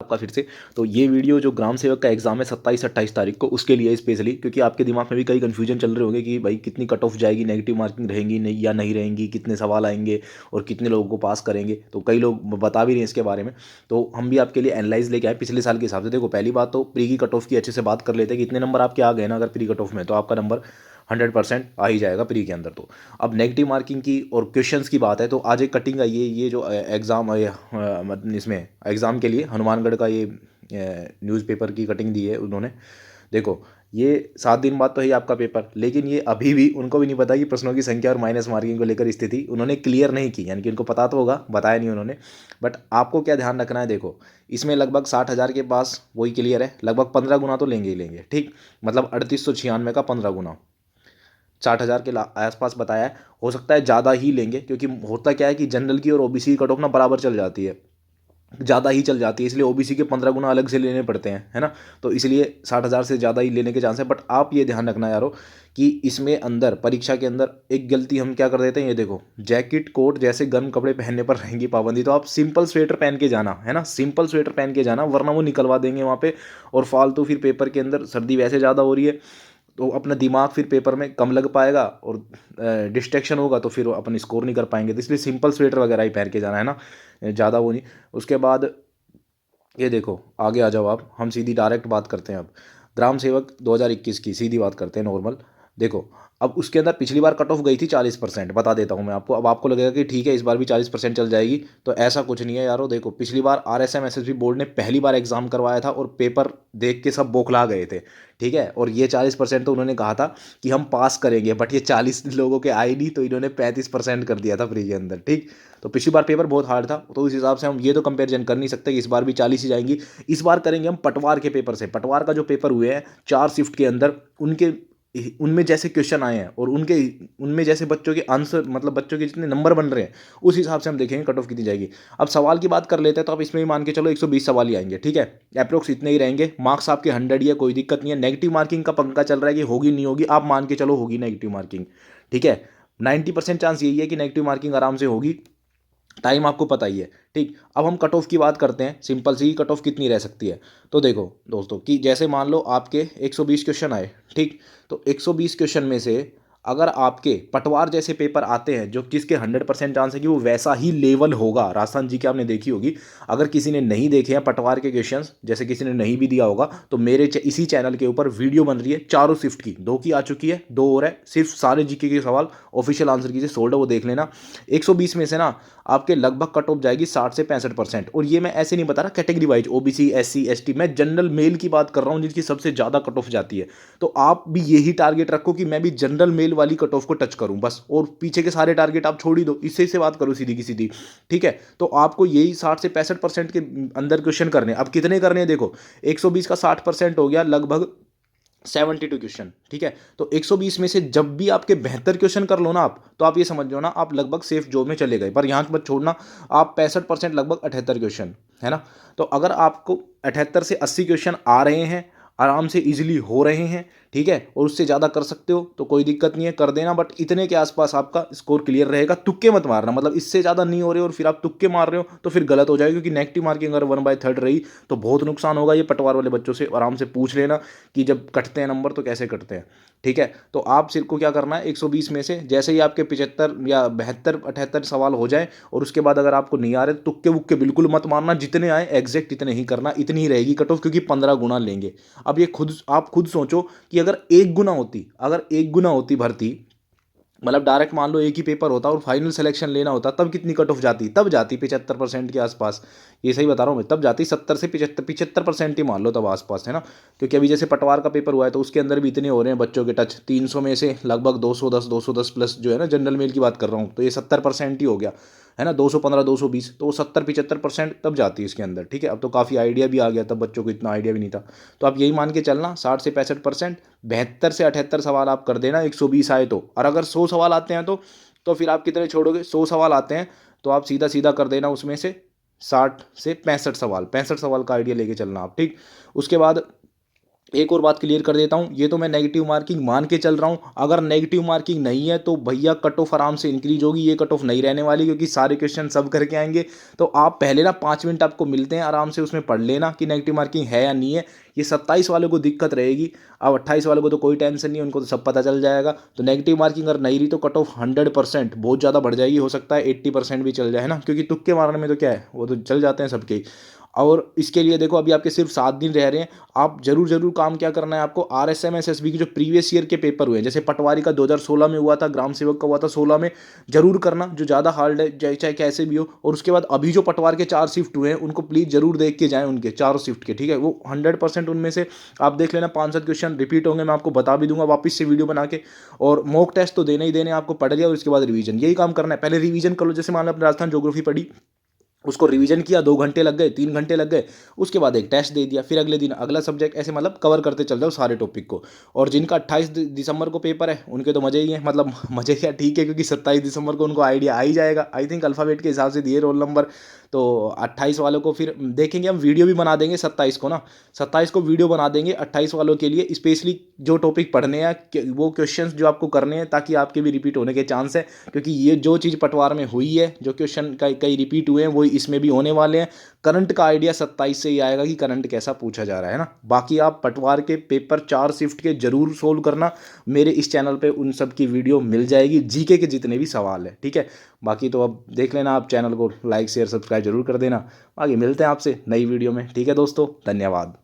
आपका फिर से। तो ये वीडियो जो ग्राम सेवक का एग्जाम है 27-28 तारीख को, उसके लिए स्पेशली, क्योंकि आपके दिमाग में भी कई कन्फ्यूजन चल रहे होंगे कि भाई कितनी कट ऑफ जाएगी, नेगेटिव मार्किंग रहेंगी नहीं या नहीं रहेंगी, कितने सवाल आएंगे और कितने लोगों को पास करेंगे। तो कई लोग बता भी रहे हैं इसके बारे में। तो हम भी आपके लिए एनालाइज लेके आए पिछले साल के हिसाब से। देखो, पहली बात तो प्री की कट ऑफ की अच्छे से बात कर लेते हैं कि इतने नंबर आपके आ गए ना अगर प्री कट ऑफ में, तो आपका नंबर 100% आ ही जाएगा प्री के अंदर। तो अब नेगेटिव मार्किंग की और क्वेश्चंस की बात है, तो आज एक कटिंग आई है, ये जो एग्ज़ाम इसमें एग्ज़ाम के लिए हनुमानगढ़ का ये न्यूज़पेपर की कटिंग दी है उन्होंने। देखो, ये 7 दिन बाद तो है आपका पेपर, लेकिन ये अभी भी उनको भी नहीं पता कि प्रश्नों की संख्या और माइनस मार्किंग को लेकर स्थिति उन्होंने क्लियर नहीं की, यानी कि उनको पता तो होगा, बताया नहीं उन्होंने। बट आपको क्या ध्यान रखना है, देखो इसमें लगभग 60,000 के पास वही क्लियर है, लगभग 15 गुना तो लेंगे ही लेंगे, ठीक। मतलब 3896 का 15 गुना 60,000 के आसपास बताया है। हो सकता है ज़्यादा ही लेंगे, क्योंकि होता क्या है कि जनरल की और ओबीसी की कट ऑफ ना बराबर चल जाती है, ज़्यादा ही चल जाती है, इसलिए ओबीसी के 15 गुना अलग से लेने पड़ते हैं, है ना। तो इसलिए 60,000 से ज़्यादा ही लेने के चांस है। बट आप ये ध्यान रखना यारो कि इसमें अंदर परीक्षा के अंदर एक गलती हम क्या कर देते हैं, ये देखो, जैकेट कोट जैसे गर्म कपड़े पहनने पर रहेंगी पाबंदी। तो आप सिंपल स्वेटर पहन के जाना, है ना, सिंपल स्वेटर पहन के जाना, वरना वो निकलवा देंगे वहाँ पे। और फालतू फिर पेपर के अंदर सर्दी वैसे ज़्यादा हो रही है, तो अपना दिमाग फिर पेपर में कम लग पाएगा और डिस्ट्रैक्शन होगा, तो फिर अपन स्कोर नहीं कर पाएंगे। तो इसलिए सिंपल स्वेटर वगैरह ही पहन के जाना, है ना, ज़्यादा वो नहीं। उसके बाद ये देखो, आगे आ जाओ आप, हम सीधी डायरेक्ट बात करते हैं अब ग्राम सेवक 2021 की, सीधी बात करते हैं नॉर्मल। देखो, अब उसके अंदर पिछली बार कट ऑफ गई थी 40%, बता देता हूँ मैं आपको। अब आपको लगेगा कि ठीक है इस बार भी 40% चल जाएगी, तो ऐसा कुछ नहीं है यारो। देखो, पिछली बार आरएसएम एसएसबी बोर्ड ने पहली बार एग्जाम करवाया था और पेपर देख के सब बौखला गए थे, ठीक है। और ये 40% तो उन्होंने कहा था कि हम पास करेंगे, बट ये 40 लोगों के आए नहीं, तो इन्होंने 35% कर दिया था प्री के अंदर, ठीक। तो पिछली बार पेपर बहुत हार्ड था, तो उस हिसाब से हम ये तो कंपेरिजन कर नहीं सकते कि इस बार भी 40 ही जाएंगी। इस बार करेंगे हम पटवार के पेपर से। पटवार का जो पेपर हुए हैं 4 शिफ्ट के अंदर, उनके उनमें जैसे क्वेश्चन आए हैं और उनके उनमें जैसे बच्चों के आंसर, मतलब बच्चों के जितने नंबर बन रहे हैं, उस हिसाब से हम देखेंगे कट ऑफ कितनी जाएगी। अब सवाल की बात कर लेते हैं, तो आप इसमें भी मान के चलो 120 सवाल ही आएंगे, ठीक है। अप्रोक्स इतने ही रहेंगे। मार्क्स आपके 100 ही है, कोई दिक्कत नहीं है। नेगेटिव मार्किंग का पंगा चल रहा है कि होगी नहीं होगी, आप मान के चलो होगी नेगेटिव मार्किंग, ठीक है। 90% चांस यही है कि नेगेटिव मार्किंग आराम से होगी, टाइम आपको पता ही है, ठीक। अब हम कट ऑफ की बात करते हैं, सिंपल सी कट ऑफ कितनी रह सकती है। तो देखो दोस्तों, कि जैसे मान लो आपके 120 क्वेश्चन आए, ठीक। तो 120 क्वेश्चन में से अगर आपके पटवार जैसे पेपर आते हैं, जो किसके 100% चांस है कि वो वैसा ही लेवल होगा, राजस्थान जी की आपने देखी होगी। अगर किसी ने नहीं देखे हैं पटवार के क्वेश्चंस, जैसे किसी ने नहीं भी दिया होगा, तो मेरे इसी चैनल के ऊपर वीडियो बन रही है चारों शिफ्ट की, 2 की आ चुकी है, 2 और है, सिर्फ सारे जीके के सवाल ऑफिशियल आंसर कीजिए, सोल्ड है, वो देख लेना। 120 में से ना आपके लगभग कट ऑफ जाएगी 60 से 65%। और ये मैं ऐसे नहीं बता रहा category wise, OBC SC ST, मैं जनरल मेल की बात कर रहा हूँ जिनकी सबसे ज़्यादा कट ऑफ जाती है। तो आप भी यही टारगेट रखो कि मैं भी जनरल मेल वाली कट ऑफ को टच करूं बस, और पीछे के सारे टारगेट आप छोड़ ही दो, इससे से बात करो सीधी की सीधी, ठीक है। तो आपको यही 60 से 65% के अंदर क्वेश्चन करने। अब कितने करने हैं, देखो 120 का 60% हो गया लगभग 72 क्वेश्चन, ठीक है। तो 120 में से जब भी आपके 72 क्वेश्चन कर लो ना आप, तो आप ये समझ लो ना आप लगभग सेफ जोन में चले गए। पर यहाँ मत छोड़ना, आप 65% लगभग 78 क्वेश्चन, है ना। तो अगर आपको 78 से 80 क्वेश्चन आ रहे हैं, आराम से इजीली हो रहे हैं, ठीक है, और उससे ज़्यादा कर सकते हो तो कोई दिक्कत नहीं है, कर देना। बट इतने के आसपास आपका स्कोर क्लियर रहेगा, तुक्के मत मारना। मतलब इससे ज़्यादा नहीं हो रहे और फिर आप तुक्के मार रहे हो तो फिर गलत हो जाएगा, क्योंकि नेगेटिव मार्किंग अगर 1/3 रही तो बहुत नुकसान होगा। ये पटवार वाले बच्चों से आराम से पूछ लेना कि जब कटते हैं नंबर तो कैसे कटते हैं, ठीक है। तो आप सिर्फ को क्या करना है, 120 में से जैसे ही आपके 75 या 72 78 सवाल हो जाए, और उसके बाद अगर आपको नहीं आ रहे तो तुक्के वुक्के बिल्कुल मत मारना, जितने आए एग्जैक्ट इतने ही करना, इतनी ही रहेगी कट ऑफ, क्योंकि 15 गुना लेंगे। अब ये खुद आप खुद सोचो कि अगर एक गुना होती भर्ती, मतलब डायरेक्ट मान लो एक ही पेपर होता और फाइनल सिलेक्शन लेना होता, तब कितनी कट ऑफ जाती, तब जाती 75% के आसपास। ये सही बता रहा हूँ मैं, तब जाती 70 से 75% ही मान लो तब आसपास, है ना। क्योंकि अभी जैसे पटवार का पेपर हुआ है तो उसके अंदर भी इतने हो रहे हैं बच्चों के टच, 300 में से लगभग 210 प्लस जो है ना, जनरल मेल की बात कर रहा हूँ, तो ये 70% ही हो गया, है ना। 215 220, तो वो 70 75% तब जाती है इसके अंदर, ठीक है। अब तो काफ़ी आइडिया भी आ गया, तब बच्चों को इतना आइडिया भी नहीं था। तो आप यही मान के चलना 60 से 65%, 72 से 78 सवाल आप कर देना 120 आए तो। और अगर 100 सवाल आते हैं तो फिर आप कितने छोड़ोगे, 100 सवाल आते हैं तो आप सीधा सीधा कर देना उसमें से 60 से 65 सवाल, 65 सवाल का आइडिया लेके चलना आप, ठीक। उसके बाद एक और बात क्लियर कर देता हूँ, ये तो मैं नेगेटिव मार्किंग मान के चल रहा हूँ। अगर नेगेटिव मार्किंग नहीं है तो भैया कट ऑफ आराम से इंक्रीज होगी, ये कट ऑफ नहीं रहने वाली, क्योंकि सारे क्वेश्चन सब करके आएंगे। तो आप पहले ना 5 मिनट आपको मिलते हैं, आराम से उसमें पढ़ लेना कि नेगेटिव मार्किंग है या नहीं है। ये 27 वालों को दिक्कत रहेगी, अब 28 वालों को तो कोई टेंशन नहीं है, उनको तो सब पता चल जाएगा। तो नेगेटिव मार्किंग अगर नहीं रही तो कट ऑफ 100% बहुत ज़्यादा बढ़ जाएगी, हो सकता है 80% भी चल जाए, है ना, क्योंकि तुक्के मारने में तो क्या है, वो तो चल जाते हैं सबके। और इसके लिए देखो अभी आपके सिर्फ 7 दिन रह रहे हैं। आप जरूर जरूर काम क्या करना है आपको, RSM SSB की जो प्रीवियस ईयर के पेपर हुए हैं, जैसे पटवारी का 2016 में हुआ था, ग्राम सेवक का हुआ था 16 में, जरूर करना, जो ज़्यादा हार्ड है चाहे चाहे कैसे भी हो। और उसके बाद अभी जो पटवार के 4 शिफ्ट हुए हैं उनको प्लीज़ जरूर देख के जाएं, उनके चारों शिफ्ट के, ठीक है, वो 100% उनमें से आप देख लेना 5-7 क्वेश्चन रिपीट होंगे, मैं आपको बता भी दूंगा वापस से वीडियो बना के। और मॉक टेस्ट तो देने ही देने, आपको पढ़ लिया और उसके बाद रिवीजन, यही काम करना है। पहले रिवीजन कर लो, जैसे मान लो अपने राजस्थान ज्योग्राफी पढ़ी, उसको रिवीजन किया, 2 घंटे लग गए, 3 घंटे लग गए, उसके बाद एक टेस्ट दे दिया, फिर अगले दिन अगला सब्जेक्ट, ऐसे मतलब कवर करते चल जाओ सारे टॉपिक को। और जिनका 28 दिसंबर को पेपर है उनके तो मजे ही हैं, मतलब मजे क्या, ठीक है, क्योंकि 27 दिसंबर को उनको आइडिया आ ही जाएगा, आई थिंक अल्फ़ाबेट के हिसाब से दिए रोल नंबर। तो 28 वालों को फिर देखेंगे, हम वीडियो भी बना देंगे 27 को ना, 27 को वीडियो बना देंगे 28 वालों के लिए स्पेशली, जो टॉपिक पढ़ने हैं वो क्वेश्चंस जो आपको करने हैं, ताकि आपके भी रिपीट होने के चांस है। क्योंकि ये जो चीज़ पटवार में हुई है, जो क्वेश्चन कई कई रिपीट हुए हैं, वो इसमें भी होने वाले हैं। करंट का आइडिया 27 से ही आएगा कि करंट कैसा पूछा जा रहा है ना। बाकी आप पटवार के पेपर 4 शिफ्ट के जरूर सोल्व करना, मेरे इस चैनल पे उन सब की वीडियो मिल जाएगी, जीके के जितने भी सवाल है, ठीक है। बाकी तो अब देख लेना, आप चैनल को लाइक शेयर सब्सक्राइब जरूर कर देना। बाकी मिलते हैं आपसे नई वीडियो में, ठीक है दोस्तों, धन्यवाद।